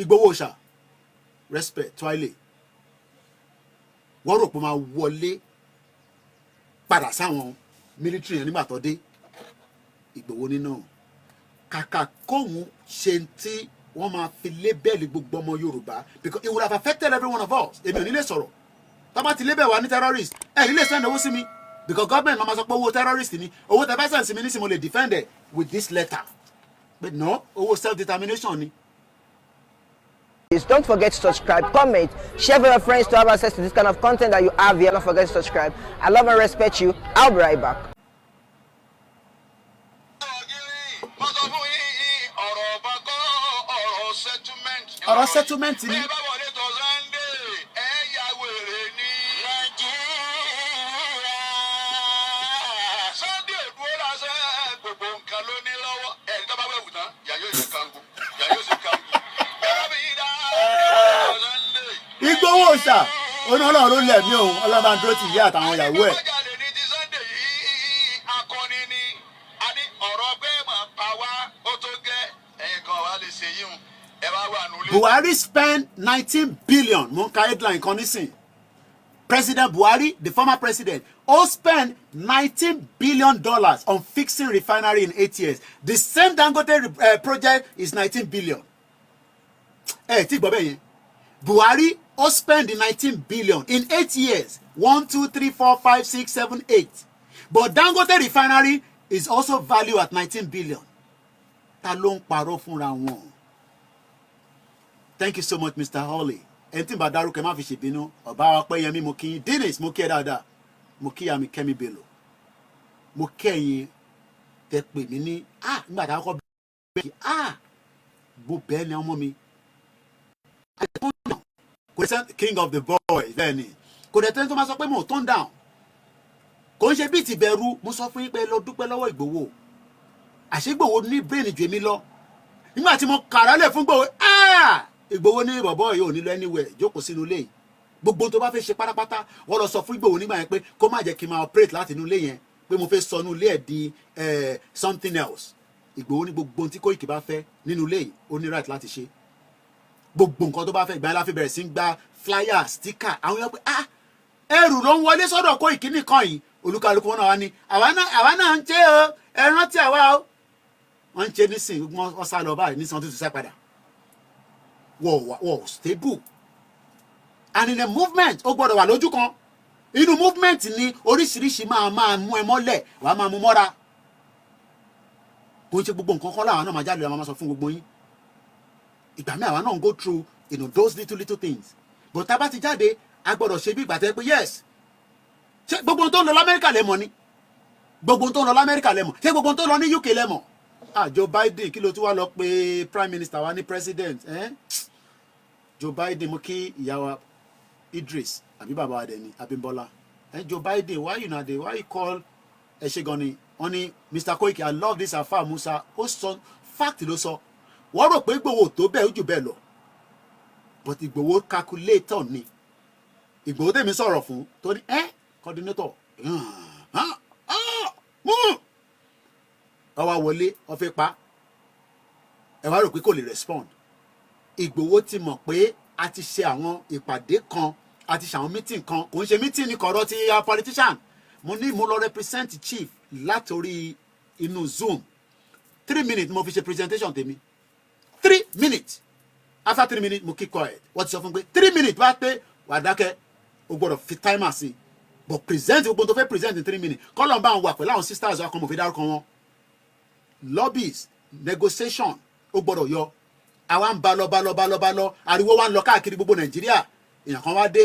Igboho ṣá respect twile wọ́n rò pé máa wọlé padà sáwọn military yẹn nígbà tó dé Igboho nínú kàkà kóhun ṣe tí wọ́n máa fi lébẹ́lì gbogbo ọmọ Yorùbá because it would have affected every one of us èmi ò ní lè sọ̀rọ̀ tó bá ti lébẹ̀ wá ní terrorist ní lè send owó sí mi because government máa sọ pé owó terrorist ni owó tẹ fẹ́ send sí mi ní sí mo lè defend it with this letter but no owó self determination ni. Don't forget to subscribe, comment, share with your friends to have access to this kind of content that you have here. Don't forget to subscribe. I love and respect you. I'll be right back. Ọ̀rọ̀ settlement ni. Igboho ṣá oní Ọlọ́run ló lẹ̀ mí òun ọlọ́ba dúró ti yá àtàwọn ìyàwó ẹ̀. Buhari spent 19 billion mo ń ka headline kan nísìn. President Buhari, the former president, all spent $19 billion on fixing refinery in 8 years. The same Dangote project is 19 billion. Tí gbọ́ bẹ́ẹ̀ yẹn. Buhari all spend the 19 billion in 8 years. 1, 2, 3, 4, 5, 6, 7, 8. But Dangote refinery is also valued at 19 billion. Ta ló ń parọ́ fúnra wọn. Thank you so much, Mr. Holly. Ẹni tí n bá dárúkọ ẹ má fi ṣèbínú. Ọba Ọpẹ́yẹmí mo kí yín. Dennis mo kí ẹ dáadáa. Mo kí Yami Kẹ́mi Bello. Mo kẹ́yìn tẹ pè mí ní nígbà tá a kọ́ bẹ́ẹ̀ bó bẹ́ẹ̀ ni ọmọ mi. Kò dé king of the boys bẹ́ẹ̀ ni. Kò dé tẹ́ni tó máa sọ pé mo turn down. Kò ń ṣe bíi ti bẹ̀rù mo sọ fún yín pé lọ dúpẹ́ lọ́wọ́ Ìgbòho. Àṣé Ìgbòho ní brain ju èmi lọ. Nígbà tí mo kàrà lẹ̀ fún Ìgbòho Ìgbòho ní bọ̀bọ̀ yìí ò ní lọ anywhere jókòó sínú ilé yìí gbogbo tó bá fẹ́ ṣe pátápátá wọ́n lọ sọ fún Ìgbòho nígbà yẹn pé kó má jẹ́ kí n máa operate láti inú ilé yẹn pé mo fẹ́ sọ inú ilé ẹ̀ di something else Ìgbòho ní gbogbo tí Kóìkì bá fẹ́ nínú ilé yìí ó ní right láti ṣe gbogbo nǹkan tó bá fẹ́ ìgbà yẹn la fi bẹ̀rẹ̀ sí gba flyer sticker àwọn yẹn pé ẹrù ló ń wọlé sọ́dọ̀ Kóìkì nìkan yìí olúkálùkù wọn náà wá ní àwa náà ń ṣe o ẹ rántí àwa o wọ́n ń ṣe nísìnyí wọ́n sá lọ báyìí nísìnyí wọ́n tún ti sá padà wọ́n stable and in a movement ó gbọ́dọ̀ wà lójú kan inú movement ni oríṣiríṣi máa mú ẹ mọ́lẹ̀ wàá máa mú mọ́ra kò ń ṣe gbogbo nǹkan kan láwọn náà máa jáde àwọn máa sọ fún gbogbo yín ìgbà mi àwa náà ń go through those little things but tá a bá ti jáde a gbọ́dọ̀ ṣe bí ìgbà tẹ́ pé yes ṣé gbogbo ohun tó ń lọ lamẹ́ríkà lẹ́mọ̀ ni gbogbo ohun tó ń lọ lamẹ́ríkà lẹ́mọ̀ ṣé gbogbo ohun tó ń lọ ní UK lẹ́mọ̀ Joe Biden kí ló tún wá lọ pé prime minister wa ní president Joe Biden mo kí ìyàwó Idris àbí bàbá wa dẹni Abímbọ́lá Joe Biden why you call ẹṣẹgani wọ́n ní Mr. Koiki I love this Alfa Musa ó sọ fact ló sọ wọ́n rò pé Ìgbòho tó bẹ́ẹ̀ ó jù bẹ́ẹ̀ lọ but Ìgbòho calculator ni Ìgbòho tèmi sọ̀rọ̀ fún tó ní coordinator ọwọ́ wọlé ọ̀fẹ́ pa ẹ wá rò pé kò lè respond Ìgbòho ti mọ̀ pé a ti ṣe àwọn ìpàdé kan a ti ṣe àwọn meeting kan kò ń ṣe meeting ní kọ̀rọ̀ ti politician mo lọ represent chief látòrí inú Zoom 3 minutes mo fi ṣe presentation tèmi 3 minutes after 3 minutes mo keep quiet wọ́n ti sọ fún pé 3 minutes wá pé wà dákẹ́ o gbọ́dọ̀ fi timer sí but present gbogbo tó fẹ́ present in 3 minutes kọ́lọ̀ bá wọn wà pẹ̀lú àwọn sisters wa kan mo fi dárúkọ wọn lobbies negotiation ó gbọ́dọ̀ yọ àwa ń bá lọ ariwo wa ń lọ káàkiri gbogbo Nàìjíríà èèyàn kan wá dé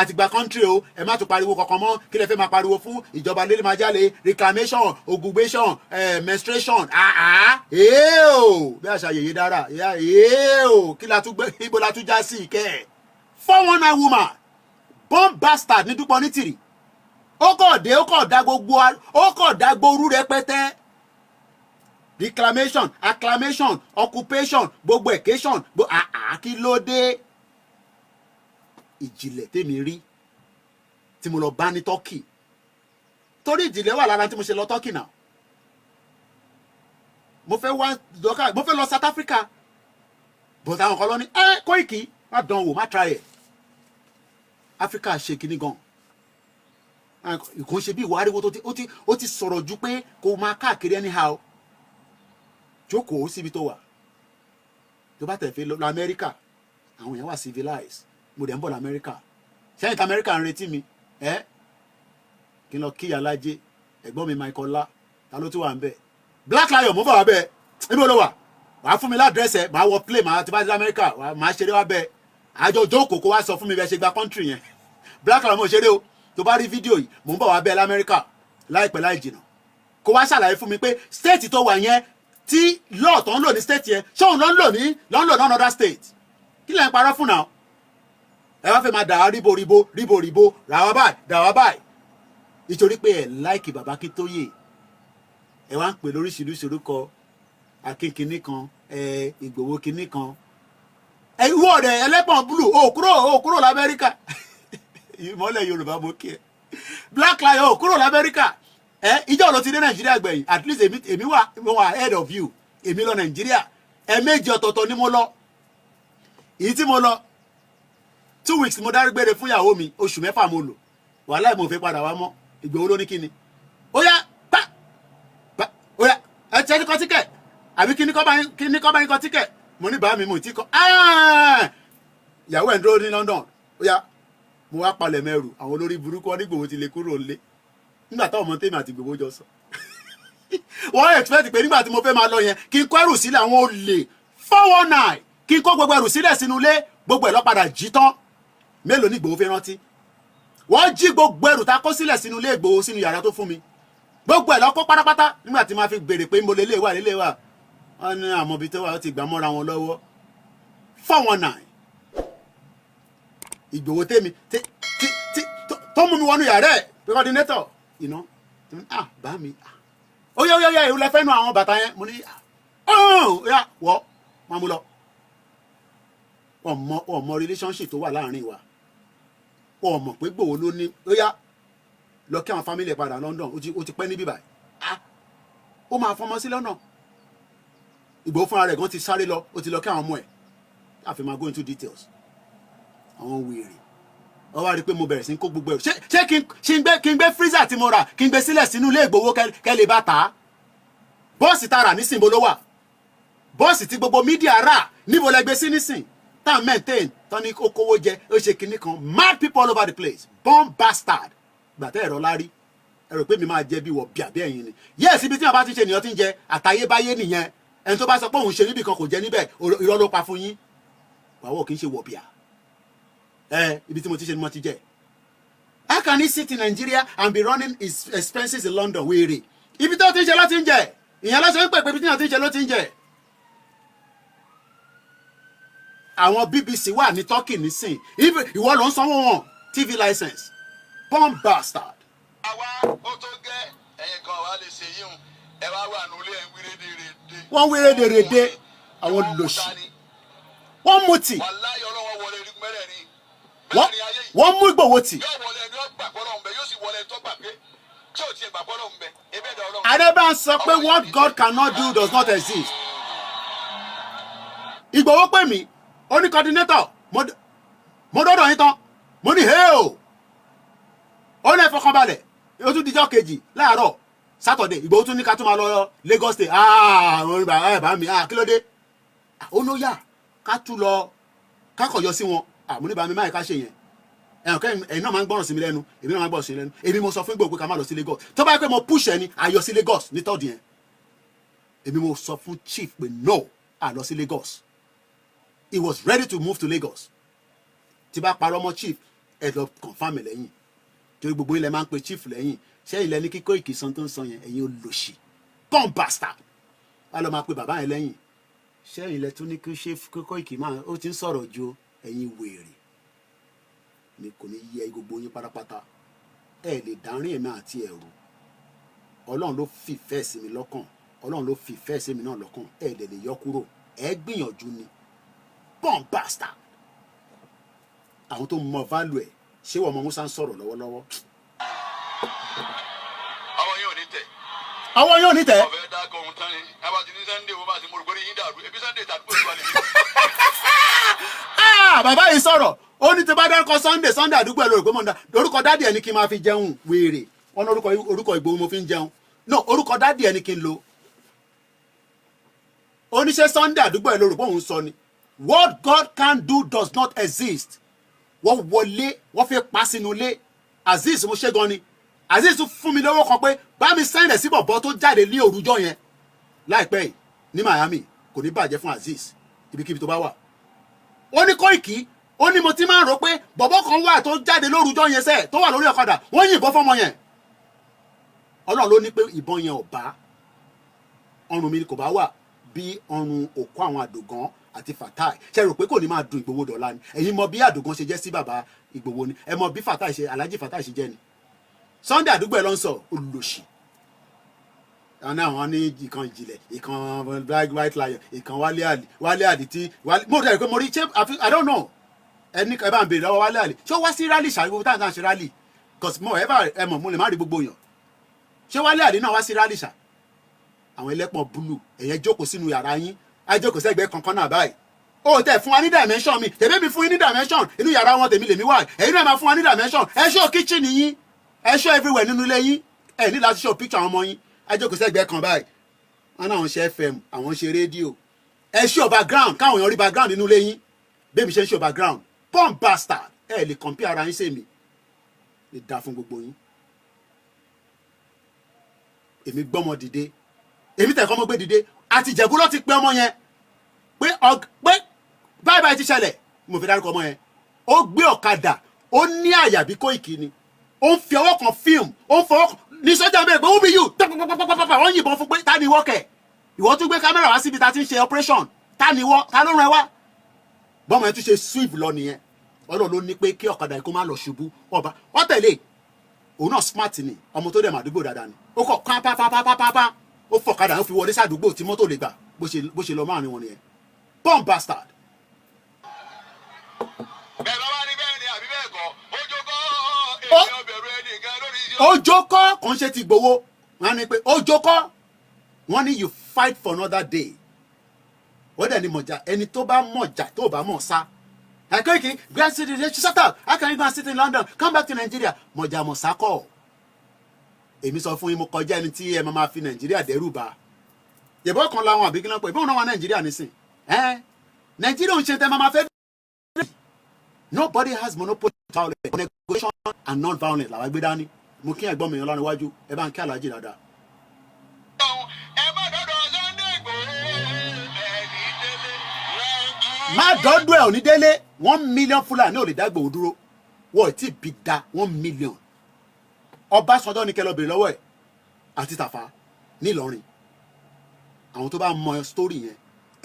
àti gba country o ẹ má tún pariwo kankan mọ́ kí lẹ fẹ́ máa pariwo fún ìjọba lélẹ̀ máa jálè reclamation occupation menstruation bí àṣà yèyé dára kí la tún gbé ibo la tún já sí ìkẹ́ 419 woman bomb bastard ní Dúpọ̀ ní Tìrì ó kọ̀ dá gbogbo rẹpẹtẹ reclamation acclamation occupation gbogbo occasion kí ló dé ìjìnlẹ̀ tèmi rí tí mo lọ bá ní Turkey torí ìjìnlẹ̀ wà lára tí mo ṣe lọ Turkey náà mo fẹ́ lọ South Africa but àwọn kan lọ ní Koiki má dán wò má try ẹ̀ Áfíríkà ṣe kinní gan ìkùn ṣe bí ìwà ariwo tó ó ti sọ̀rọ̀ ju pé kó máa káàkiri anyhow jókòó síbi tó wà tó bá tẹ̀ fẹ́ lọ Amẹ́ríkà àwọn èèyàn wà civilized mo dẹ̀ ń bọ̀ lọ Amẹ́ríkà sẹ́yìn tí Amẹ́ríkà ń retí mi kí n lọ kí alájẹ ẹ̀gbọ́n mi Michael lá ta ló tún wà ń bẹ̀ Black Lion mo bọ̀ wá bẹ́ẹ̀ níbo ló wà wàá fún mi ládírẹ́sì ẹ̀ máa wọ plane máa ti bá dé Amẹ́ríkà máa ṣeré wá bẹ́ẹ̀ àjọ jókòó kó wá sọ fún mi bẹ́ẹ̀ ṣe gba country yẹn Black Lion mo ṣeré o tó bá rí fídíò yìí mò ń bọ̀ wá bẹ́ẹ̀ l'Amẹ́ríkà láìpẹ́ láì jìnà kó wá ṣàlàyé fún mi pé state tó wà yẹn tí law tó ń lò ní state yẹn ṣé òun ló ń lò ní another state kí lẹ́yìn parọ́ fún náà ẹ wá fẹ́ máa dà á ríbo ràwá báyìí nítorí pé ẹ láìkì bàbá Akíntóyè ẹ wá ń pè lóríṣiríṣi orúkọ akínkínní kan Ìgbòho kínní kan ìwọ rẹ ẹlẹ́pọ̀n blue ó kúrò l'Amẹ́ríkà ìmọ́lẹ̀ Yorùbá mo kí ẹ Black Lion ó kúrò l'Amẹ́ríkà ìjọ ló ti dé Nàìjíríà gbẹ̀yìn at least èmi wà ahead of you èmi lọ Nàìjíríà ẹ̀ẹ̀mejì ọ̀tọ̀ọ̀tọ̀ ni mo lọ èyí tí mo lọ 2 weeks mo dárígbére fún ìyàwó mi oṣù 6 mo lò wàhálà mo fẹ́ padà wá mọ́ Ìgbòho ló ní kíni ó yá ó yá ẹ ti ẹni kọ tíkẹ̀ àbí kíní kọ́ bá yín kọ tíkẹ̀ mo ní bàá mi mo ti kọ́ ìyàwó ẹ̀ ń dúró ní London ó yá mo wá palẹ̀ mẹ́rù àwọn olórí burúkú wọn ní Ìgbòho ti lè kúrò lé nígbà táwọn ọmọ tèmi àti Ìgbòho jọ sọ wọ́n expect pé nígbà tí mo fẹ́ máa lọ yẹn kí n kó ẹrù sílẹ̀ àwọn olè 419 kí n kó gbogbo ẹrù sílẹ̀ sínú ilé gbogbo ẹ̀ lọ padà jí tán mélòó ní Ìgbòho fẹ́ rántí wọ́n jí gbogbo ẹrù tá a kó sílẹ̀ sínú ilé Ìgbòho sínú yàrá tó fún mi gbogbo ẹ̀ lọ kó pátápátá nígbà tí máa fi béèrè pé mo lè lè wà wọ́n ní àmọ́bi tó wà ó ti gbà mọ́ra wọn lọ́wọ́ 419 Ìgbòho tèmi tó mú mi wọnú yàrá ẹ̀ pé coordinator bá mi ó yẹ ìwúlẹ̀ fẹ́ nu àwọn bàtà yẹn mo ní wọ́ máa mú lọ ọmọ relationship tó wà láàrin wa ọmọ pé Ìgbòho ló ní ó yá lọ kí àwọn family padà London ó ti pẹ́ níbí báyìí ó máa fọmọ sí lọ́nà Ìgbòho fúnra rẹ̀ gan ti sáré lọ ó ti lọ kí àwọn ọmọ ẹ̀ àfi máa go into details àwọn wèrè wọ́n wá rí i pé mo bẹ̀rẹ̀ sí kó gbogbo ẹ̀rù ṣé kí n gbé freezer tí mo rà kí n gbé sílẹ̀ sínú ilé Ìgbòho kẹ́ lè bá tà á bọ́ọ̀sì tá a rà nísìn bó ló wà bọ́ọ̀sì tí gbogbo mídíà rà níbo lẹ gbé sí nísìn tá a maintain tán ní ó kówó jẹ ó ṣe kinní kan mad people all over the place born bastard gbàtẹ́ ẹ̀rọ lárí ẹ̀rọ pé mi máa jẹ bí wọ̀ bí àbí ẹ̀yin ni yes ibi tí wọn bá ti ṣe ènìyàn ti ń jẹ àtayébáyé nìyẹn ẹni tó bá sọ pé òun ṣe níbì kan kò jẹ níbẹ̀ irọ́ ló pa fún yín wàá kì í ṣe wọ̀ bíà ibi tí mo ti ṣe ni mo ti jẹ. How can he sit in Nigeria and be running his expenses in London wéèrè ibi tó ti ń ṣe ló ti ń jẹ ìyẹn lọ́sọ̀ ń pè pé ibi tí wọn ti ń ṣe ló ti ń jẹ. àwọn BBC wà ní Turkey nísìn ìwọ ló ń sanwó wọn TV license born bastard. àwa ó tó gẹ́ ẹ̀yin kan wà lè ṣe yíhun ẹ wá wà nílé ẹ̀ ń wí rédèrèdè. wọ́n wí rédèrèdè àwọn lòṣì wọ́n mú tì wọ́n mú Ìgbòho tì. Adébá sọ pé what God cannot do does not exist. Ìgbòho pè mí ó ní coordinator mo dọ́dọ̀ yín tán mo ní heo ó ní ẹ fọkàn balẹ̀ ó tún dijọ́ kejì láàárọ̀ Saturday Ìgbòho tún ní ká tún máa lọ Lagos State bá mi kí ló dé ó ló yà ká tún lọ kákọ̀yọ sí wọn mo ní bá mi máa ká ṣe yẹn ẹ̀yin náà máa ń gbọ́ràn sí mi lẹ́nu èmi náà máa ń gbọ́ràn sí mi lẹ́nu èmi mo sọ fún Ìgbòho pé ká má lọ sí Lagos tó bá yẹ pé mo push ẹni ayọ̀ sí Lagos ní tọ́ọ̀dì yẹn èmi mo sọ fún chief pé no lọ sí Lagos he was ready to move to Lagos tí bá parọ́ mọ́ chief ẹ lọ confam lẹ́yìn torí gbogbo ilẹ̀ máa ń pe chief lẹ́yìn ṣé ilẹ̀ ní kíkó ìkìsan tó ń san yẹn ẹ̀yin olòṣì come bastard wá lọ máa pe bàbá yẹn lẹ́yìn ṣé ilẹ̀ tún ní kí ṣe kíkó ìkì máa ó ti ń sọ̀rọ̀ ju ẹ̀yin wèrè ni kò ní yẹ gbogbo yín pátápátá ẹ lè dárín èmi àti ẹ̀rù Ọlọ́run ló fìfẹ́ sí mi lọ́kàn Ọlọ́run ló fìfẹ́ sí mi náà lọ́kàn ẹ lè yọ kúrò ẹ gbìyànjú ni born bastard àwọn tó mọ value ẹ ṣé wọ́n mọ Musa ń sọ̀rọ̀ lọ́wọ́lọ́wọ́. àwọn yóò ní tẹ̀. àwọn yóò ní tẹ̀. ọ̀fẹ́ dákọ̀ ohun tán ni àbá ti ní Sunday wọ́n bá ti mo rò pé yín dàrú ebi Sunday tàbí pé wà lè ní. Bàbá yìí sọ̀rọ̀ ó ní tí bá dárúkọ Sunday àdúgbò ẹ̀ lórí pé mọ̀ọ́dá orúkọ dádì ẹ̀ ní kí n máa fi jẹun wèrè wọn ní orúkọ Ìgbòho mo fi ń jẹun no orúkọ dádì ẹ̀ ní kí n lo oníṣẹ́ Sunday àdúgbò ẹ̀ lórí pé òun sọ ni what God can do does not exist wọ́n wọlé wọ́n fi pa sínú ilé Azeez mo ṣe gan ni Azeez fún mi lọ́wọ́ kan pé bá mi sẹ́ndẹ̀ sí bọ̀bọ̀ tó jáde ní òrùjọ́ yẹn láìpẹ́ yìí ní Miami kò ní bàjẹ́ fún Azeez ibikíbi tó bá wà ó ní Koiki ó ní mo ti máa ń rò pé bọ̀bọ̀ kan wà tó jáde lórúkọ yẹn sẹ́ẹ̀ tó wà lórí ọ̀kadà wọ́n yìnbọn fọ́mọ yẹn Ọlọ́run ló ní pé ìbọn yẹn ò bá ọrùn mi kò bá wà bí ọrùn òkú àwọn Àdògán àti Fatai ṣe rò pé kò ní máa dùn Ìgbòho dọ̀la ni ẹ̀yin mọ bí Àdògán ṣe jẹ́ sí bàbá Ìgbòho ni ẹ mọ bí Fatai ṣe Alhaji Fatai ṣe jẹ́ ni Sunday àdúgbò ẹ̀ ló ń sọ olùlòṣì àwọn ní ìkan ìjìnlẹ̀ ìkan black white lion ìkan Wálé Àlì tí mo rẹ̀ pé mo rí ṣé I don't know ẹni ẹ bá ń béèrè lọ́wọ́ Wálé Àlì ṣé ó wá sí rally ṣàgbégbó táwọn táwọn ṣe rally cause mo ẹ mọ̀ mo lè má rí gbogbo yàn ṣé Wálé Àlì náà wá sí rally ṣà àwọn ẹlẹ́pọ̀n búlù ẹ̀yẹn jókòó sínú yàrá yín á jókòó sẹ́gbẹ̀ẹ́ kankan náà báyìí ó tẹ̀ fún wa ní dimension mi tèmi mi fún yín ní dimension inú yàrá wọn tèmi lèmi wà ẹ̀yin náà máa fún wa ní dimension ẹ show kitchen yín ẹ show everywhere nínú ilé yín ẹ ní láti show picture àwọn ọmọ yín á jókòó sẹ́gbẹ̀ẹ́ kan báyìí wọn náà ń ṣe FM àwọn ń ṣe rédíò ẹ show background káwọn èèyàn rí background nínú ilé yín bẹ́ẹ̀ mi ṣe ń show background bomb bastard ẹ lè compare ara yín sèmi lè dá fún gbogbo yín èmi gbọ́mọ dìde èmi tẹ̀ kọ́ mọ́ gbé dìde àti Ìjẹ̀bú ló ti pé ọmọ yẹn pé báyìí báyìí ti ṣẹlẹ̀ mo fi dárúkọ ọmọ yẹn ó gbé ọ̀kadà ó ní àyà bí Koiki ni ó ń fi ọwọ́ kan fíìmù ó ń fọwọ́ kan ní sọ́jà bẹ́ẹ̀ pé who be you pàpàpàpàpàpà wọ́n yìnbọn fún pé ta ni wọ́ kẹ̀ ìwọ tún gbé kámẹ́rà wá síbi ta ti ń ṣe operation ta ni wọ́ ta ló rán ẹ wá bọ́mọ yẹn tún ṣe sweep lọ nìyẹn Ọlọ́run ló ní pé kí ọ̀kadà yìí kó má lọ ṣubú ọba wọ́n tẹ̀lé òun náà smart ni ọmọ tó dẹ̀ màdúgbò dáadáa ni ó kọ̀ pápápápápá ó fọ̀kadà ó fi wọlé sádùúgbò tí mọ́tò lè gbà bó ṣe lọ máàrin wọn nìyẹn bomb bastard. bẹ́ẹ̀ bá wá ní bẹ́ẹ̀ ni àbí bẹ́ẹ̀ kọ́ èmi ọbẹ̀rù ẹni gan lórí iṣẹ́. Ojoko kò ń ṣe ti Ìgbòho wọn ní pé Ojoko wọn ní you fight for another day wọ́n dẹ̀ ni mọ̀jà ẹni tó bá mọ̀jà tó bá mọ̀ sá Koiki grand city shut up how can you go and sit in London come back to Nigeria mọ̀jà mọ̀ sá kọ́ èmi sọ fún yín mo kọjá ẹni tí ẹ máa fi Nàìjíríà dẹ́rù bà yẹ̀bọ́ kan láwọn àbí kí ló ń pè bóun náà wà Nàìjíríà nísìn Nàìjíríà ń ṣe tẹ́ máa fẹ́ nobody has monopoly violence negotiation and non-violence làwọn gbé dání mo kí ẹ̀gbọ́n mi Ọlọ́run iwájú ẹ bá ń kí Alhaji dáadáa. má dọ́dọ̀ ẹ̀ òní délé 1 million Fúlàní ò lè dá Ìgbòho dúró wọ́n ti bí da 1 million Ọbásanjọ́ ní kẹlọ́ bèrè lọ́wọ́ ẹ̀ àti Tàfà nílọrin àwọn tó bá mọ story yẹn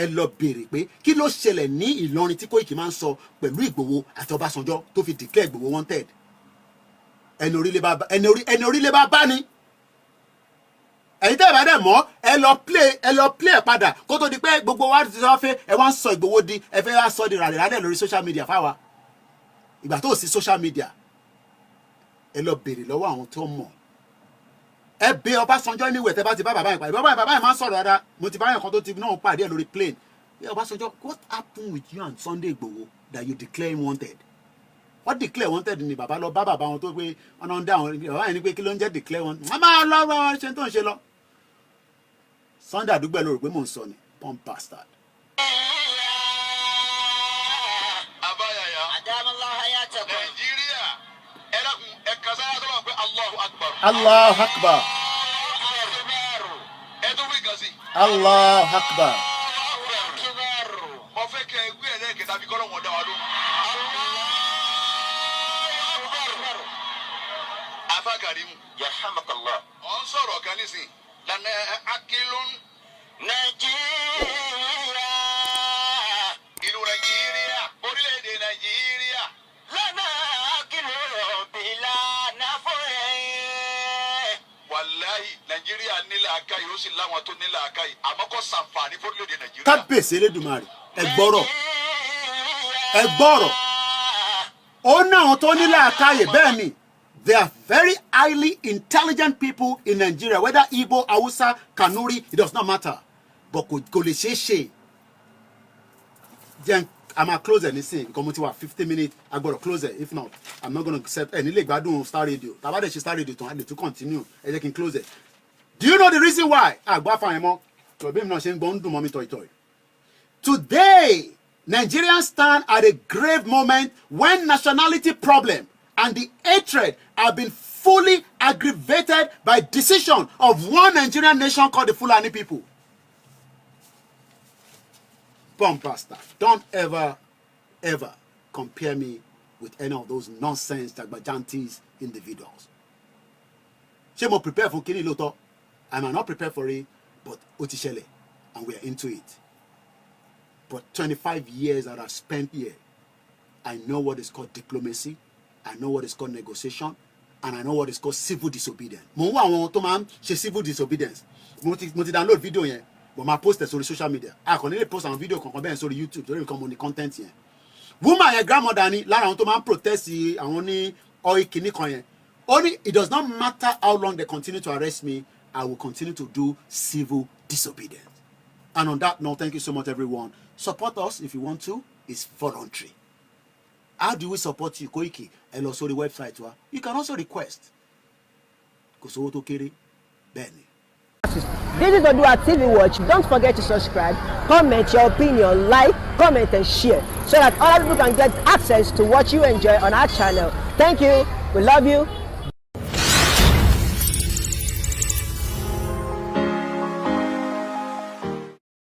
ẹ lọ bèrè pé kí ló ṣẹlẹ̀ ní Ìlọrin tí Koiki máa ń sọ pẹ̀lú Ìgbòho àti Ọbásanjọ́ tó fi declare Ìgbòho wanted ẹni orílẹ̀ bá bá ní ẹ̀yin tẹ́ ẹ bá dẹ̀ mọ́ ẹ lọ play padà kó tó di pé gbogbo wa ti sọ fẹ́ ẹ wá ń sọ Ìgbòho di ẹ fẹ́ wá sọ di ràdẹ̀ lórí social media fáwa ìgbà tó sí social media ẹ lọ bèrè lọ́wọ́ àwọn tó mọ̀ ẹ bẹ Ọbásanjọ́ níwẹ̀ tẹ́ bá ti bá bàbá yẹn pàdé bàbá yẹn máa ń sọ̀rọ̀ dáadáa mo ti bá yẹn kan tó ti náà pàdé ẹ lórí plane Ọbásanjọ́ what happened with you and Sunday Igboho that you declare wanted wọ́n declare wanted ni bàbá lọ bá bàbá wọn tó pé ọ̀nà ń dá àwọn bàbá yẹn ní pé kí ló ń jẹ́ declare wanted wọ́n máa lọ́wọ́ ṣe tó ń ṣe lọ Sunday àdúgbò ẹ lórí pé mò ń sọ ni pump bastard. Nàìjíríà ẹ̀ka sáyà tó wà pé Allahu Akbar. Allahu Akbar. ẹ tó wí kan sí. Allahu Akbar. mo fẹ́ kẹ́ ẹgbẹ́ ẹ̀ lẹ́ẹ̀kẹta bí kọ́lọ́ wọn dá wa lóhùn. afa Karimu. yarhamakallah. ọ̀ ń sọ̀rọ̀ kan nísìn lana akilun. Nàìjíríà. ìlú Nàìjíríà orílẹ̀-èdè Nàìjíríà. lana akilun bila nafoye. wàláhì Nàìjíríà nílẹ̀ àkáyì ó sì láwọn tó nílẹ̀ àkáyì àmọ́ kò sàǹfààní fórílẹ̀-èdè Nàìjíríà. kábíyèsí Elédùmarè ẹ gbọ́rọ̀ ó ní àwọn tó nílẹ̀ àkáyè bẹ́ẹ̀ ni they are very highly intelligent people in Nigeria whether Igbo, Hausa, Kanuri it does not matter but kò lè ṣeé ṣe. Then I'm a close anything because mo ti wà 50 minutes I gotta close it. If not I'm not gonna accept any nílé gbádùn Star Radio tàbá dẹ̀ ṣe Star Radio tán a lè tún continue ẹ jẹ́ kí n close it. Do you know the reason why? Àgbà fàyẹn mọ́ tọ̀bí mi náà ṣe ń gbọ́ ń dùn mọ́ mi tọ̀ìtọ̀ì. Today Nigerians stand at a grave moment when nationality problem and the hatred have been fully aggravated by decision of one Nigerian nation called the Fulani people. Pastor, don't ever compare me with any of those nonsense Jagbajantis individuals. Ṣé mo prepare for kini lóòótọ́? I might not prepare for it, but ó ti ṣẹlẹ̀ and we are into it. But 25 years that I've spent here, I know what is called diplomacy, I know what is called negotiation, and I know what is called civil disobedience. Mo ń wá àwọn tó máa ń ṣe civil disobedience. Mo ti download video yẹn, but ma post it sórí social media. A kò ní lè post àwọn video kankan bẹ́ẹ̀ sórí YouTube torí nǹkan mo ní content yẹn. Woman yẹn grandmother ni lára àwọn tó máa ń protest àwọn ní oil kìíní kan yẹn. Only it does not matter how long they continue to arrest me, I will continue to do civil disobedience. And on that note, thank you so much, everyone. Support us if you want to. It's voluntary. How do we support you, Koiki? And also the website. You can also request. This is ODUA TV Watch. Don't forget to subscribe, comment your opinion, like, comment and share so that other people can get access to what you enjoy on our channel. Thank you. We love you.